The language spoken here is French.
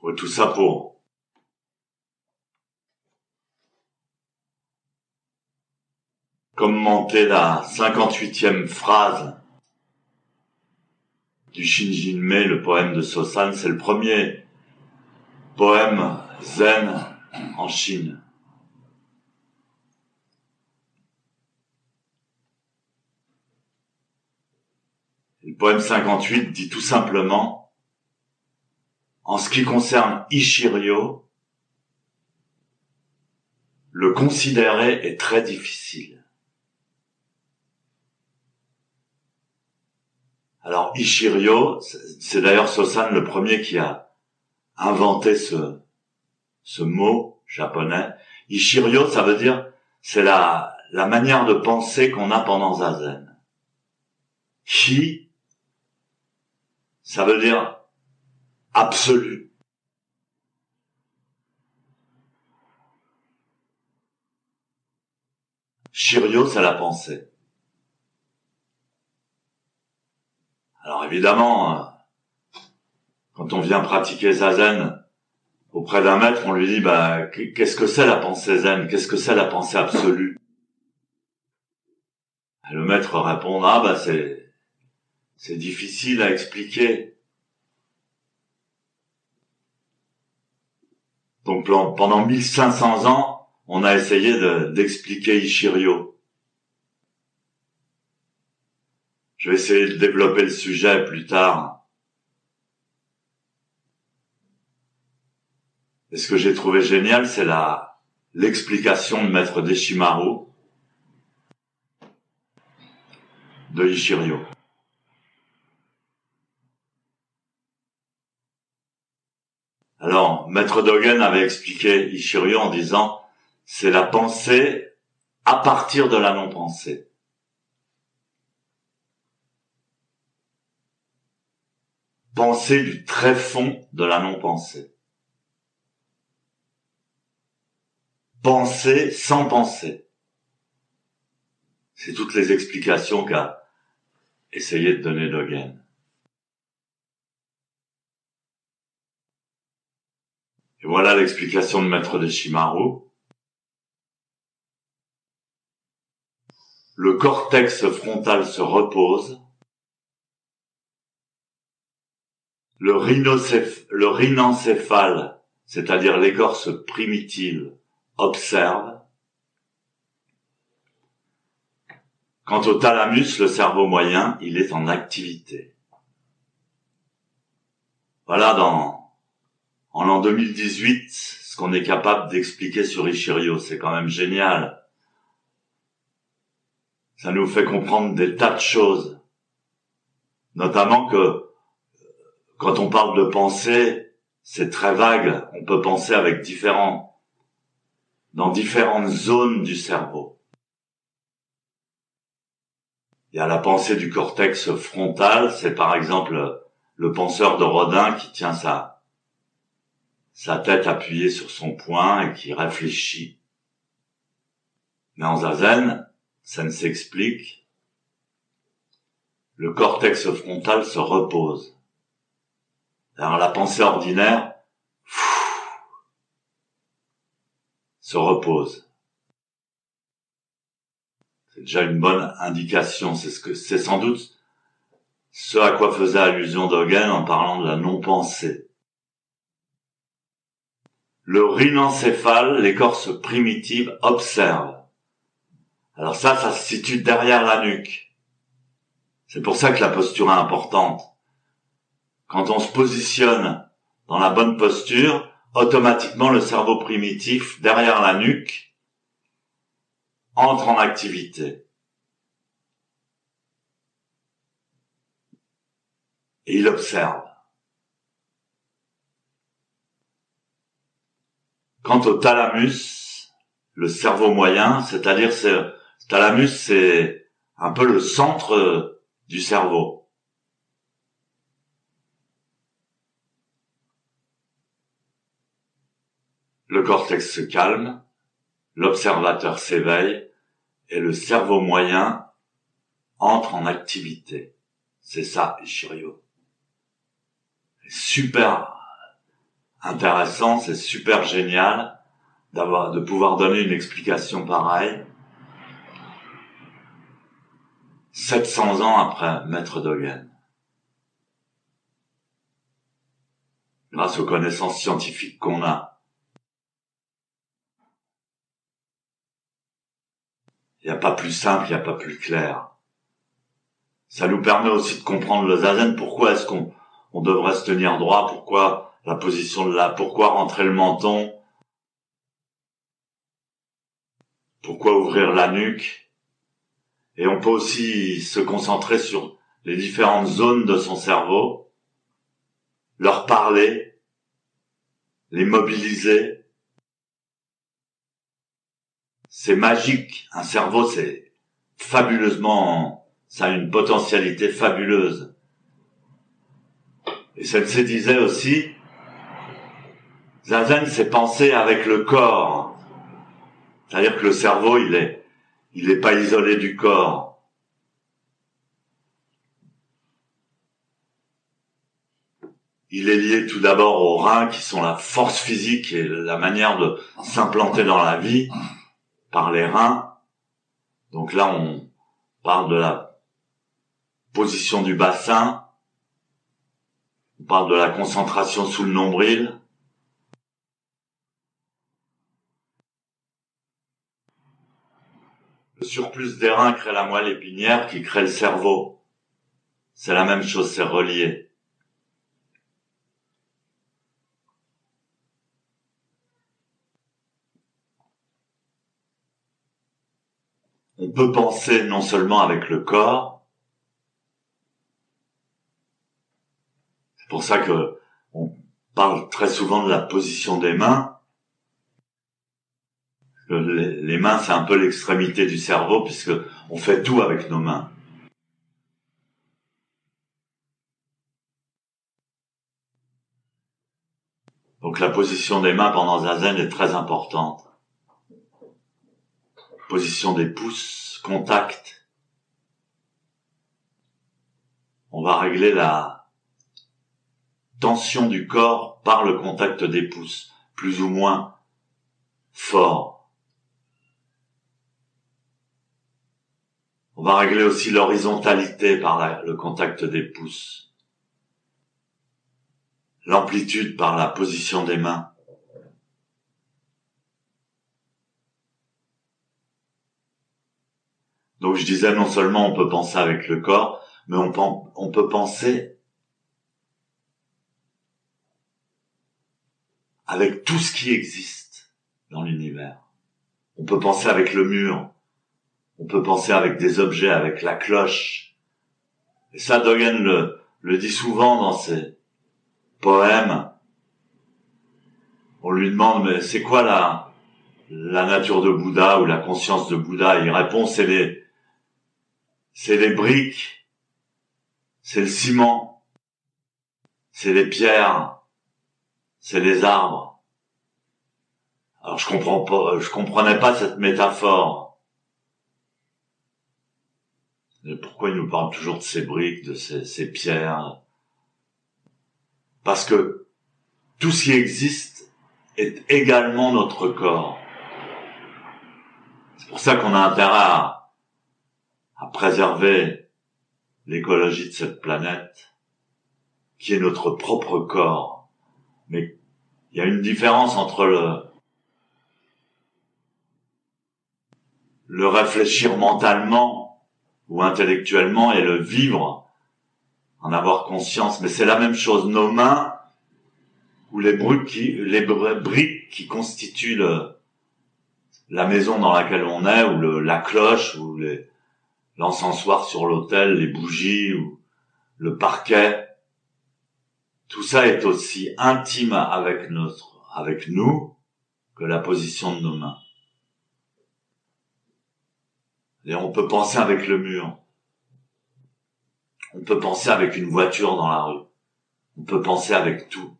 Tout ça pour commenter la 58e phrase du Shinjinmei, le poème de Sosan. C'est le premier poème zen en Chine. Le poème 58 dit tout simplement: en ce qui concerne Ichiryo, le considérer est très difficile. Alors Ichiryo, c'est d'ailleurs Sosan le premier qui a inventé ce mot japonais. Ichiryo, ça veut dire, c'est la manière de penser qu'on a pendant Zazen. Hi, ça veut dire absolu. Shiryo, c'est la pensée. Alors évidemment, quand on vient pratiquer Zazen auprès d'un maître, on lui dit, qu'est-ce que c'est la pensée zen? Qu'est-ce que c'est la pensée absolue? Et le maître répond, c'est difficile à expliquer. Donc pendant 1500 ans, on a essayé d'expliquer Ichiryo. Je vais essayer de développer le sujet plus tard. Et ce que j'ai trouvé génial, c'est l'explication de Maître Deshimaru de Ichiryo. Alors, Maître Dogen avait expliqué Ichiryo en disant, c'est la pensée à partir de la non-pensée. Pensée du très fond de la non-pensée. Penser sans penser. C'est toutes les explications qu'a essayé de donner Dogen. Et voilà l'explication de Maître Deshimaru. Le cortex frontal se repose. Le rhinencéphale, c'est-à-dire l'écorce primitive, observe. Quant au thalamus, le cerveau moyen, il est en activité. Voilà en l'an 2018, ce qu'on est capable d'expliquer sur Ichiryo. C'est quand même génial. Ça nous fait comprendre des tas de choses. Notamment que, quand on parle de pensée, c'est très vague. On peut penser avec dans différentes zones du cerveau. Il y a la pensée du cortex frontal, c'est par exemple le penseur de Rodin qui tient sa tête appuyée sur son poing et qui réfléchit. Mais en Zazen, ça ne s'explique. Le cortex frontal se repose. Alors la pensée ordinaire se repose. C'est déjà une bonne indication. C'est sans doute ce à quoi faisait allusion Dogen en parlant de la non-pensée. Le rhinencéphale, l'écorce primitive, observe. Alors ça se situe derrière la nuque. C'est pour ça que la posture est importante. Quand on se positionne dans la bonne posture, automatiquement le cerveau primitif, derrière la nuque, entre en activité. Et il observe. Quant au thalamus, le cerveau moyen, c'est-à-dire thalamus, c'est un peu le centre du cerveau. Le cortex se calme, l'observateur s'éveille et le cerveau moyen entre en activité. C'est ça, Ichiryo. Super intéressant, c'est super génial de pouvoir donner une explication pareille 700 ans après Maître Dogen. Grâce aux connaissances scientifiques qu'on a. Il n'y a pas plus simple, il n'y a pas plus clair. Ça nous permet aussi de comprendre le zazen. Pourquoi est-ce qu'on devrait se tenir droit? Pourquoi la position de là? Pourquoi rentrer le menton? Pourquoi ouvrir la nuque? Et on peut aussi se concentrer sur les différentes zones de son cerveau, leur parler, les mobiliser. C'est magique. Un cerveau, c'est fabuleusement, ça a une potentialité fabuleuse. Et Sensei disait aussi, Zazen, c'est penser avec le corps. C'est-à-dire que le cerveau, il est pas isolé du corps. Il est lié tout d'abord aux reins qui sont la force physique et la manière de s'implanter dans la vie par les reins. Donc là, on parle de la position du bassin. On parle de la concentration sous le nombril. Le surplus des reins crée la moelle épinière qui crée le cerveau. C'est la même chose, c'est relié. On peut penser non seulement avec le corps, c'est pour ça que on parle très souvent de la position des mains. Les mains, c'est un peu l'extrémité du cerveau puisque on fait tout avec nos mains. Donc la position des mains pendant Zazen est très importante. Position des pouces, contact. On va régler la tension du corps par le contact des pouces, plus ou moins fort. On va régler aussi l'horizontalité par le contact des pouces. L'amplitude par la position des mains. Donc je disais, non seulement on peut penser avec le corps, mais on peut penser avec tout ce qui existe dans l'univers. On peut penser avec le mur, on peut penser avec des objets, avec la cloche. Et ça, Dogen le dit souvent dans ses poèmes. On lui demande, mais c'est quoi la nature de Bouddha ou la conscience de Bouddha? Il répond, c'est les briques, c'est le ciment, c'est les pierres, c'est les arbres. Alors je comprenais pas cette métaphore. Mais pourquoi il nous parle toujours de ces briques, de ces pierres? Parce que tout ce qui existe est également notre corps. C'est pour ça qu'on a intérêt à préserver l'écologie de cette planète, qui est notre propre corps. Mais il y a une différence entre le réfléchir mentalement ou intellectuellement et le vivre, en avoir conscience. Mais c'est la même chose. Nos mains, ou les briques qui constituent la maison dans laquelle on est, ou la cloche, ou l'encensoir sur l'autel, les bougies, ou le parquet. Tout ça est aussi intime avec nous que la position de nos mains. Et on peut penser avec le mur. On peut penser avec une voiture dans la rue. On peut penser avec tout.